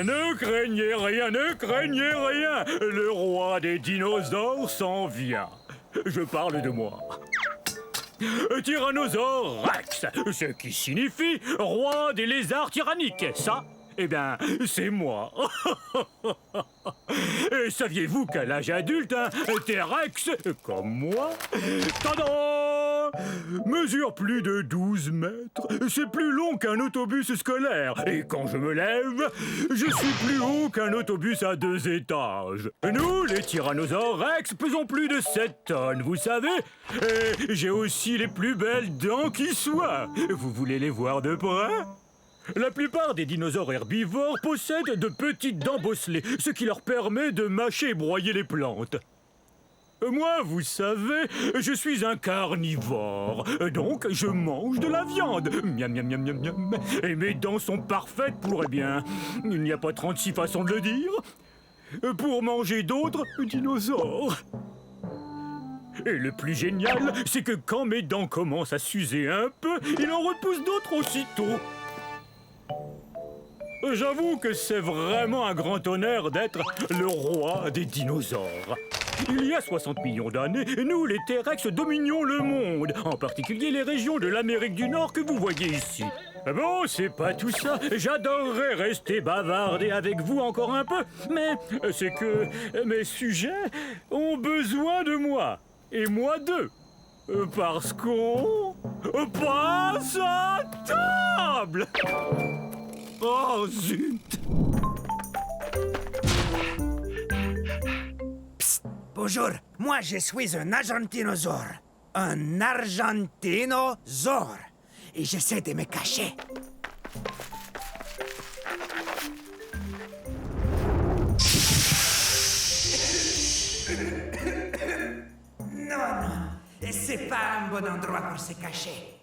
Ne craignez rien, ne craignez rien. Le roi des dinosaures s'en vient. Je parle de moi. Tyrannosaure Rex, ce qui signifie roi des lézards tyranniques. Ça, eh bien, c'est moi. Et saviez-vous qu'à l'âge adulte, un T-Rex, comme moi, tadam, mesure plus de 12 mètres. C'est plus long qu'un autobus scolaire. Et quand je me lève, je suis plus haut qu'un autobus à 2 étages. Nous, les tyrannosaures Rex, pesons plus de 7 tonnes, vous savez. Et j'ai aussi les plus belles dents qui soient. Vous voulez les voir de près ? La plupart des dinosaures herbivores possèdent de petites dents bosselées, ce qui leur permet de mâcher et broyer les plantes. Moi, vous savez, je suis un carnivore, donc je mange de la viande. Miam, miam, miam, miam, miam. Et mes dents sont parfaites pour, eh bien, il n'y a pas 36 façons de le dire, pour manger d'autres dinosaures. Et le plus génial, c'est que quand mes dents commencent à s'user un peu, il en repousse d'autres aussitôt. J'avoue que c'est vraiment un grand honneur d'être le roi des dinosaures. Il y a 60 millions d'années, nous, les T-Rex, dominions le monde, en particulier les régions de l'Amérique du Nord que vous voyez ici. Bon, c'est pas tout ça. J'adorerais rester bavarder avec vous encore un peu, mais c'est que mes sujets ont besoin de moi, et moi d'eux. Parce qu'on passe à table. Oh, zut! Psst, bonjour, moi je suis un argentinosaure. Un argentinosaure. Et j'essaie de me cacher. Non, c'est pas un bon endroit pour se cacher.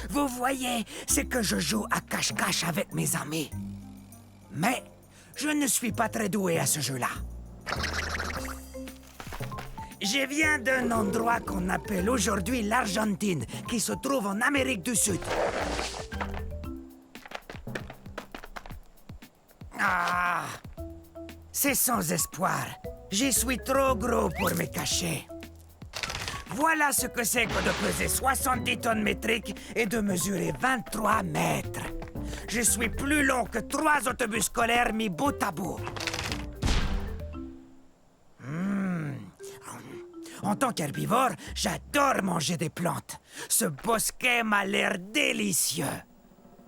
Vous voyez, c'est que je joue à cache-cache avec mes amis. Mais je ne suis pas très doué à ce jeu-là. Je viens d'un endroit qu'on appelle aujourd'hui l'Argentine, qui se trouve en Amérique du Sud. Ah! C'est sans espoir. Je suis trop gros pour me cacher. Voilà ce que c'est que de peser 70 tonnes métriques et de mesurer 23 mètres. Je suis plus long que 3 autobus scolaires mis bout à bout. En tant qu'herbivore, j'adore manger des plantes. Ce bosquet m'a l'air délicieux.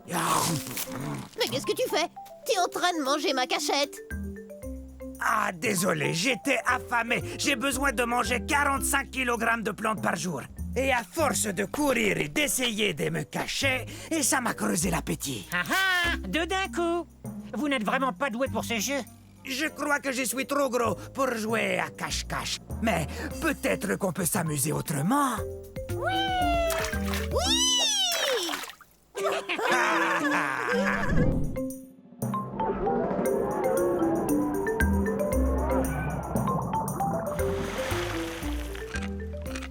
Mais qu'est-ce que tu fais? T'es en train de manger ma cachette. Ah, désolé, j'étais affamé. J'ai besoin de manger 45 kg de plantes par jour. Et à force de courir et d'essayer de me cacher, et ça m'a creusé l'appétit. Ah ah! Deux d'un coup! Vous n'êtes vraiment pas doué pour ce jeu. Je crois que je suis trop gros pour jouer à cache-cache. Mais peut-être qu'on peut s'amuser autrement. Oui!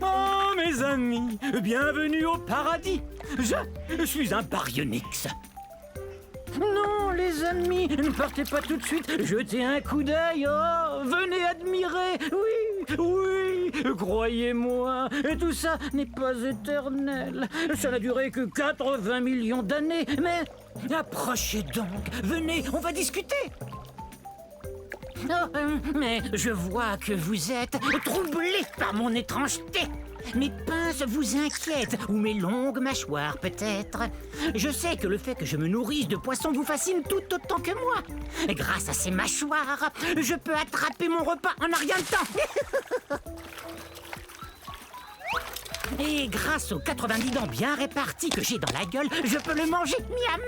Oh, mes amis, bienvenue au paradis. Je suis un baryonyx. Non, les amis, ne partez pas tout de suite. Jetez un coup d'œil. Oh, venez admirer. Oui, oui, croyez-moi. Et tout ça n'est pas éternel. Ça n'a duré que 80 millions d'années. Mais approchez donc. Venez, on va discuter. Oh, mais je vois que vous êtes troublé par mon étrangeté. Mes pinces vous inquiètent, ou mes longues mâchoires peut-être. Je sais que le fait que je me nourrisse de poissons vous fascine tout autant que moi. Grâce à ces mâchoires, je peux attraper mon repas en un rien de temps. Et grâce aux 90 dents bien réparties que j'ai dans la gueule, je peux le manger, miam.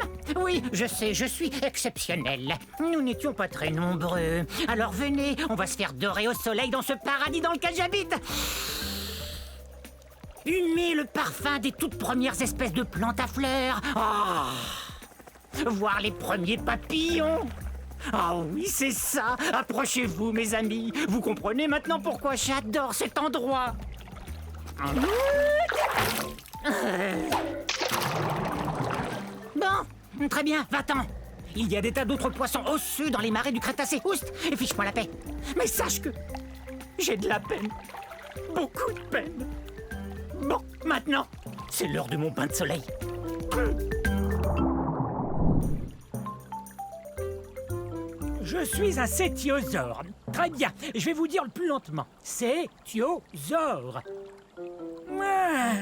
Oui, je sais, je suis exceptionnel. Nous n'étions pas très nombreux. Alors venez, on va se faire dorer au soleil dans ce paradis dans lequel j'habite. Humer le parfum des toutes premières espèces de plantes à fleurs. Oh. Voir les premiers papillons. Ah oui, c'est ça. Approchez-vous, mes amis. Vous comprenez maintenant pourquoi j'adore cet endroit. Bon, très bien, va-t'en. Il y a des tas d'autres poissons osseux dans les marais du Crétacé. Oust, et fiche-moi la paix. Mais sache que j'ai de la peine. Beaucoup de peine. Bon, maintenant, c'est l'heure de mon bain de soleil. Je suis un cétiosaure. Très bien, je vais vous dire le plus lentement. Cétiosaure. Ah.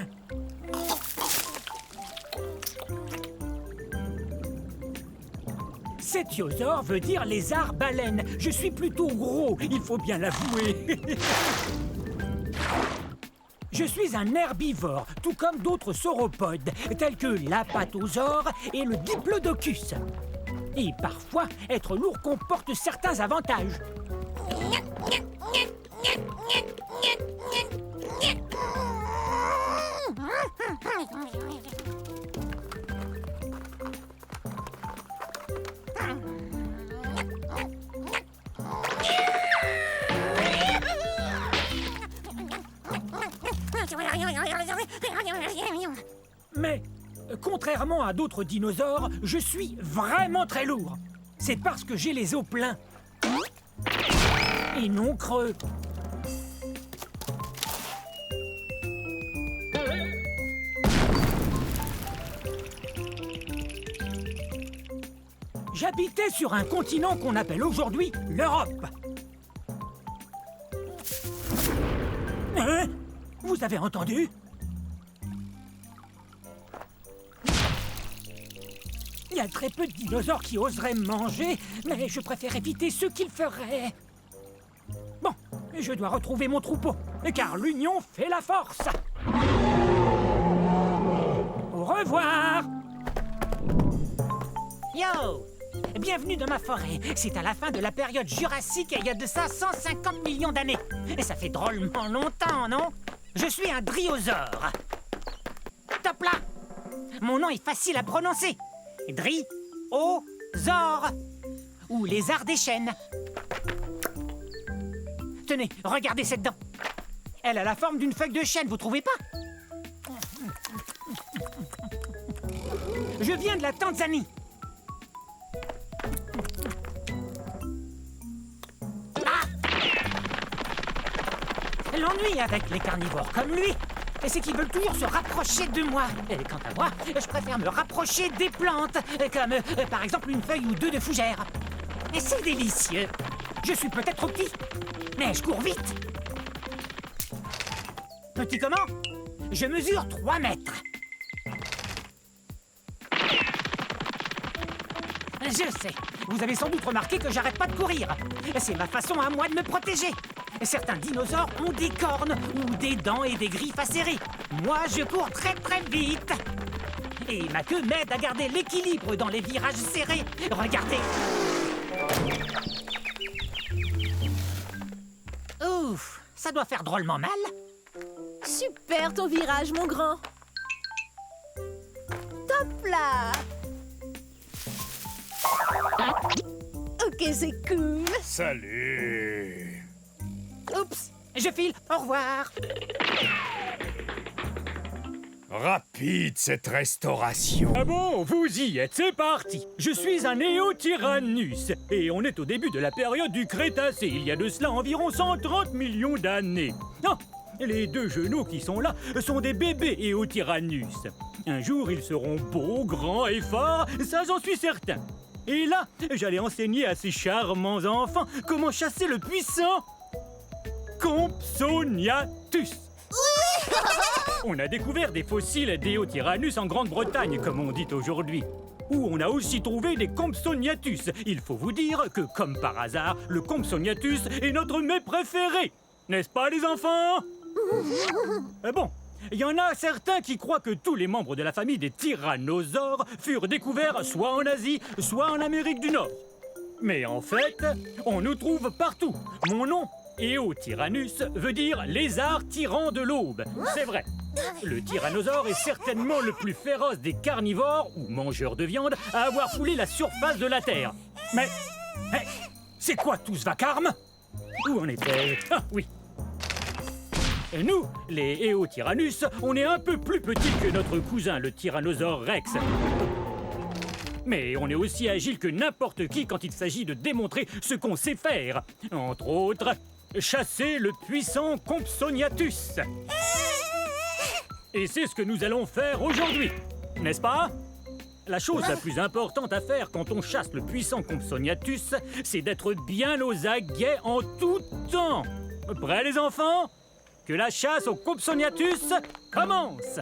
Cétiosaure veut dire lézard-baleine. Je suis plutôt gros, il faut bien l'avouer. Je suis un herbivore, tout comme d'autres sauropodes, tels que l'apatosaure et le diplodocus. Et parfois, être lourd comporte certains avantages. Mais, contrairement à d'autres dinosaures, je suis vraiment très lourd. C'est parce que j'ai les os pleins. Et non creux. J'habitais sur un continent qu'on appelle aujourd'hui l'Europe. Hein? Vous avez entendu? Il y a très peu de dinosaures qui oseraient me manger, mais je préfère éviter ceux qui le feraient. Bon, je dois retrouver mon troupeau, car l'union fait la force. Au revoir. Yo! Bienvenue dans ma forêt. C'est à la fin de la période jurassique et il y a de ça 150 millions d'années. Et ça fait drôlement longtemps, non? Je suis un dryosaure. Top là! Mon nom est facile à prononcer. Dryosaure. Ou lézard des chênes. Tenez, regardez cette dent. Elle a la forme d'une feuille de chêne, vous trouvez pas? Je viens de la Tanzanie. L'ennui avec les carnivores comme lui, c'est qu'ils veulent toujours se rapprocher de moi. Et quant à moi, je préfère me rapprocher des plantes, comme par exemple une feuille ou deux de fougère. Et c'est délicieux. Je suis peut-être trop petit, mais je cours vite. Petit comment? Je mesure 3 mètres. Je sais, vous avez sans doute remarqué que j'arrête pas de courir. C'est ma façon à moi de me protéger. Certains dinosaures ont des cornes ou des dents et des griffes acérées. Moi, je cours très très vite. Et ma queue m'aide à garder l'équilibre dans les virages serrés. Regardez. Ouf, ça doit faire drôlement mal. Super ton virage, mon grand. Top là. Ok, c'est cool. Salut. Oups, je file, au revoir. Rapide cette restauration. Ah bon, vous y êtes, c'est parti. Je suis un Néotyrannus et on est au début de la période du Crétacé. Il y a de cela environ 130 millions d'années. Non, les deux genoux qui sont là sont des bébés Néotyrannus. Un jour, ils seront beaux, grands et forts, ça j'en suis certain. Et là, j'allais enseigner à ces charmants enfants comment chasser le puissant Compsognathus. On a découvert des fossiles d'Éotyrannus en Grande-Bretagne, comme on dit aujourd'hui, où on a aussi trouvé des Compsognathus. Il faut vous dire que, comme par hasard, le Compsognathus est notre mets préféré. N'est-ce pas, les enfants? Bon, il y en a certains qui croient que tous les membres de la famille des tyrannosaures furent découverts soit en Asie, soit en Amérique du Nord. Mais en fait, on nous trouve partout. Mon nom, Éotyrannus, veut dire lézard tyran de l'aube. C'est vrai. Le tyrannosaure est certainement le plus féroce des carnivores, ou mangeurs de viande, à avoir foulé la surface de la Terre. Mais c'est quoi tout ce vacarme? Où en était? Ah, oui. Nous, les Éotyrannus, on est un peu plus petits que notre cousin, le Tyrannosaure Rex. Mais on est aussi agile que n'importe qui quand il s'agit de démontrer ce qu'on sait faire. Entre autres, chasser le puissant Compsognathus. Et c'est ce que nous allons faire aujourd'hui, n'est-ce pas? La chose la plus importante à faire quand on chasse le puissant Compsognathus, c'est d'être bien aux aguets en tout temps. Prêts les enfants? Que la chasse au Compsognathus commence!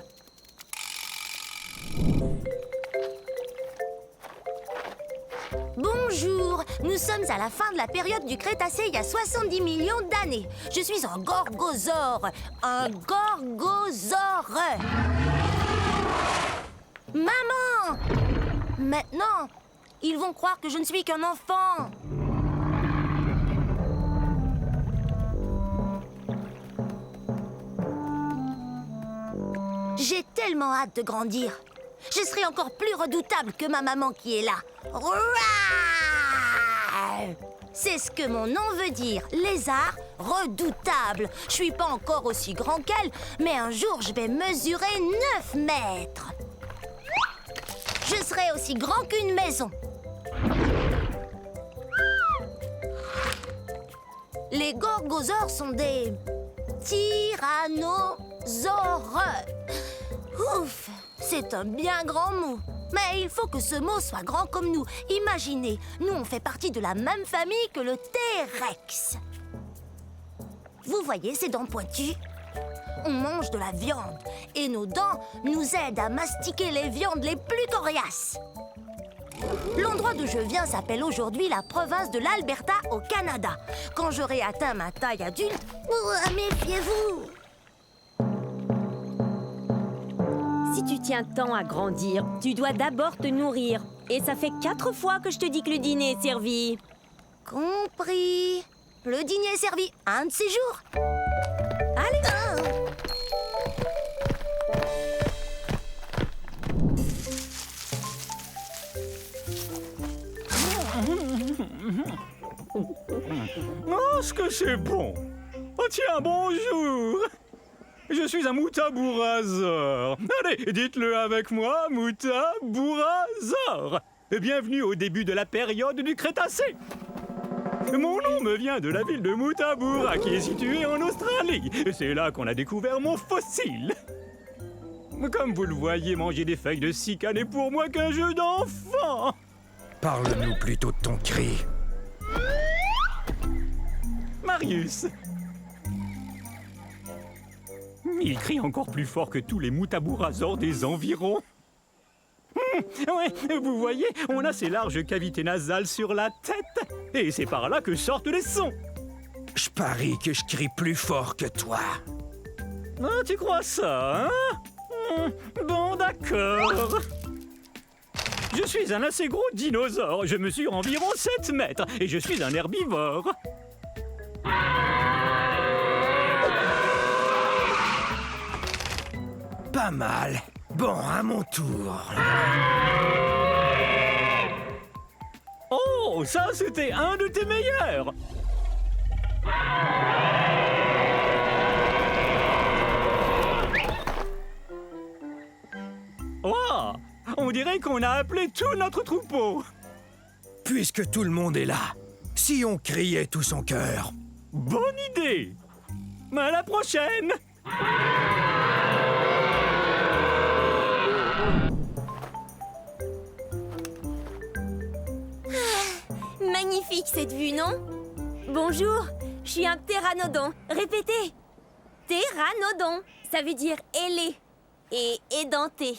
Bonjour, nous sommes à la fin de la période du Crétacé il y a 70 millions d'années. Je suis un gorgosaure. Un gorgosaure. Maman! Maintenant, ils vont croire que je ne suis qu'un enfant. J'ai tellement hâte de grandir. Je serai encore plus redoutable que ma maman qui est là. Rouah! C'est ce que mon nom veut dire, lézard redoutable. Je suis pas encore aussi grand qu'elle, mais un jour je vais mesurer 9 mètres. Je serai aussi grand qu'une maison. Les gorgosaures sont des tyrannosaures. Ouf, c'est un bien grand mot. Mais il faut que ce mot soit grand comme nous. Imaginez, nous on fait partie de la même famille que le T-Rex. Vous voyez ces dents pointues? On mange de la viande et nos dents nous aident à mastiquer les viandes les plus coriaces. L'endroit d'où je viens s'appelle aujourd'hui la province de l'Alberta au Canada. Quand j'aurai atteint ma taille adulte, méfiez-vous! Si tu tiens tant à grandir, tu dois d'abord te nourrir. Et ça fait 4 fois que je te dis que le dîner est servi. Compris. Le dîner est servi un de ces jours. Allez. Oh, ce que c'est bon! Oh tiens, bonjour! Je suis un Moutabourasor. Allez, dites-le avec moi, Moutabourasor. Bienvenue au début de la période du Crétacé. Mon nom me vient de la ville de Moutaboura, qui est située en Australie. C'est là qu'on a découvert mon fossile. Comme vous le voyez, manger des feuilles de cycas n'est pour moi qu'un jeu d'enfant. Parle-nous plutôt de ton cri. Marius. Il crie encore plus fort que tous les Moutabourasors des environs. Ouais, vous voyez, on a ces larges cavités nasales sur la tête. Et c'est par là que sortent les sons. Je parie que je crie plus fort que toi. Ah, tu crois ça, hein? Bon, d'accord. Je suis un assez gros dinosaure. Je mesure environ 7 mètres. Et je suis un herbivore. Pas mal. Bon, à mon tour. Oh, ça, c'était un de tes meilleurs. Oh, on dirait qu'on a appelé tout notre troupeau. Puisque tout le monde est là, si on criait tout son cœur. Bonne idée. À la prochaine. Magnifique cette vue, non? Bonjour, je suis un ptéranodon. Répétez. Ptéranodon, ça veut dire ailé et édenté.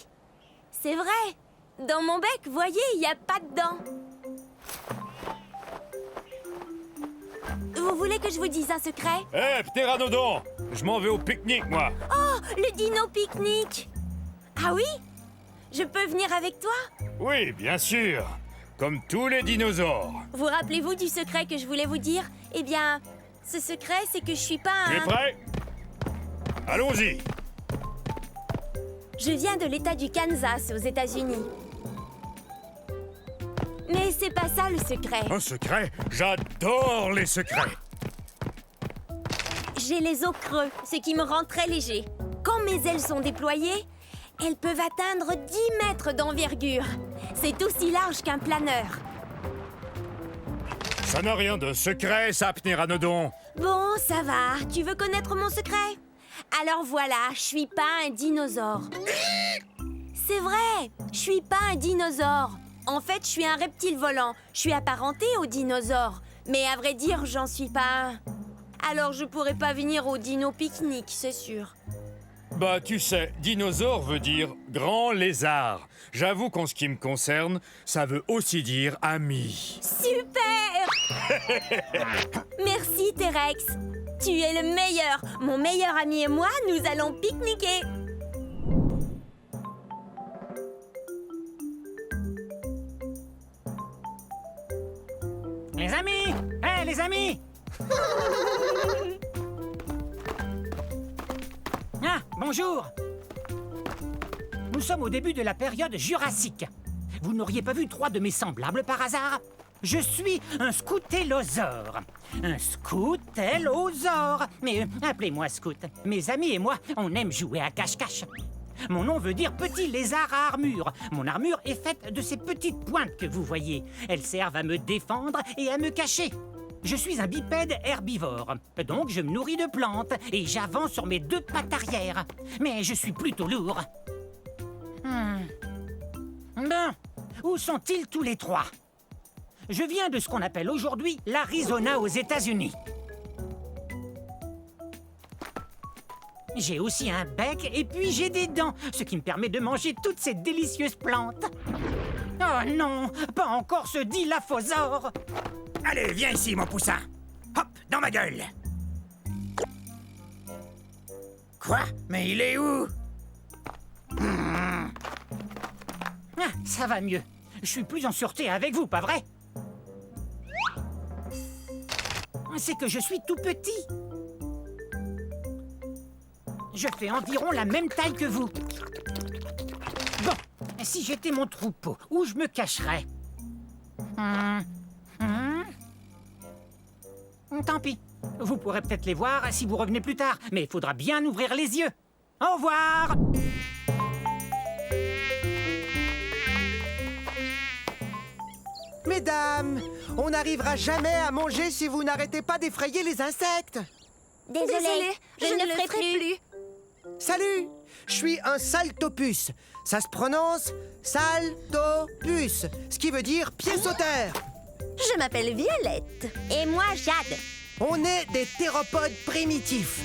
C'est vrai. Dans mon bec, voyez, il n'y a pas de dents. Vous voulez que je vous dise un secret? Hé, ptéranodon! Je m'en vais au pique-nique, moi! Oh, le dino pique-nique! Ah oui? Je peux venir avec toi? Oui, bien sûr! Comme tous les dinosaures! Vous rappelez-vous du secret que je voulais vous dire? Eh bien, ce secret, c'est que je suis pas Tu es un... prêt? Allons-y! Je viens de l'État du Kansas, aux États-Unis. Mais c'est pas ça le secret. Un secret? J'adore les secrets! J'ai les os creux, ce qui me rend très léger. Quand mes ailes sont déployées, elles peuvent atteindre 10 mètres d'envergure. C'est aussi large qu'un planeur. Ça n'a rien de secret, ça, Ptéranodon. Bon, ça va. Tu veux connaître mon secret? Alors voilà, je suis pas un dinosaure. C'est vrai, je suis pas un dinosaure. En fait, je suis un reptile volant. Je suis apparenté aux dinosaures. Mais à vrai dire, j'en suis pas un. Alors je pourrais pas venir au dino pique-nique, c'est sûr. Bah, tu sais, dinosaure veut dire grand lézard. J'avoue qu'en ce qui me concerne, ça veut aussi dire ami. Super! Merci, T-Rex. Tu es le meilleur. Mon meilleur ami et moi, nous allons pique-niquer. Les amis! Hé, les amis! Ah, bonjour! Nous sommes au début de la période jurassique. Vous n'auriez pas vu 3 de mes semblables par hasard? Je suis un scoutellosaure. Un scoutellosaure. Mais appelez-moi scout. Mes amis et moi, on aime jouer à cache-cache. Mon nom veut dire petit lézard à armure. Mon armure est faite de ces petites pointes que vous voyez. Elles servent à me défendre et à me cacher. Je suis un bipède herbivore, donc je me nourris de plantes et j'avance sur mes 2 pattes arrière. Mais je suis plutôt lourd. Bon, où sont-ils tous les 3? Je viens de ce qu'on appelle aujourd'hui l'Arizona aux États-Unis. J'ai aussi un bec et puis j'ai des dents, ce qui me permet de manger toutes ces délicieuses plantes. Oh non, pas encore ce dilaphosaure! Allez, viens ici, mon poussin. Hop, dans ma gueule. Quoi? Mais il est où? Ah, ça va mieux. Je suis plus en sûreté avec vous, pas vrai? C'est que je suis tout petit. Je fais environ la même taille que vous. Bon, si j'étais mon troupeau, où je me cacherais? Tant pis. Vous pourrez peut-être les voir si vous revenez plus tard, mais il faudra bien ouvrir les yeux. Au revoir! Mesdames, on n'arrivera jamais à manger si vous n'arrêtez pas d'effrayer les insectes. Désolée, je ne le ferai plus. Salut, je suis un saltopus. Ça se prononce saltopus, ce qui veut dire pied sauteur. Je m'appelle Violette. Et moi, Jade. On est des théropodes primitifs.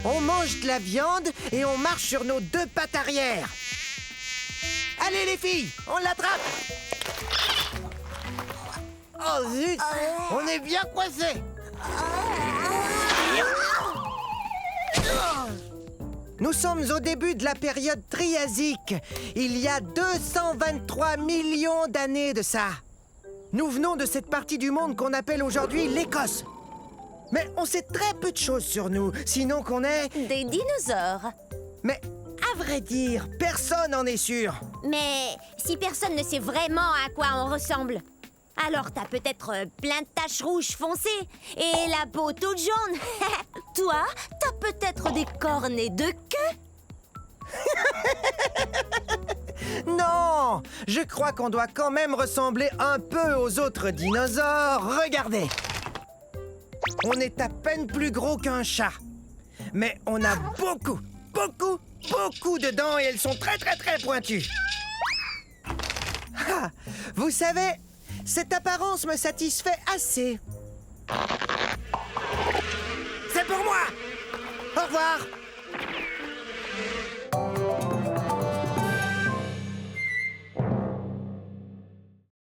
On mange de la viande et on marche sur nos 2 pattes arrière. Allez les filles, on l'attrape. Oh zut, on est bien coincés. Nous sommes au début de la période triasique, il y a 223 millions d'années de ça. Nous venons de cette partie du monde qu'on appelle aujourd'hui l'Écosse. Mais on sait très peu de choses sur nous, sinon qu'on est... Des dinosaures. Mais à vrai dire, personne n'en est sûr. Mais si personne ne sait vraiment à quoi on ressemble, alors t'as peut-être plein de taches rouges foncées et la peau toute jaune. Toi, t'as peut-être des cornes et 2 queues. Non, je crois qu'on doit quand même ressembler un peu aux autres dinosaures. Regardez. On est à peine plus gros qu'un chat. Mais on a beaucoup de dents et elles sont très pointues. Ah, vous savez, cette apparence me satisfait assez. C'est pour moi! Au revoir.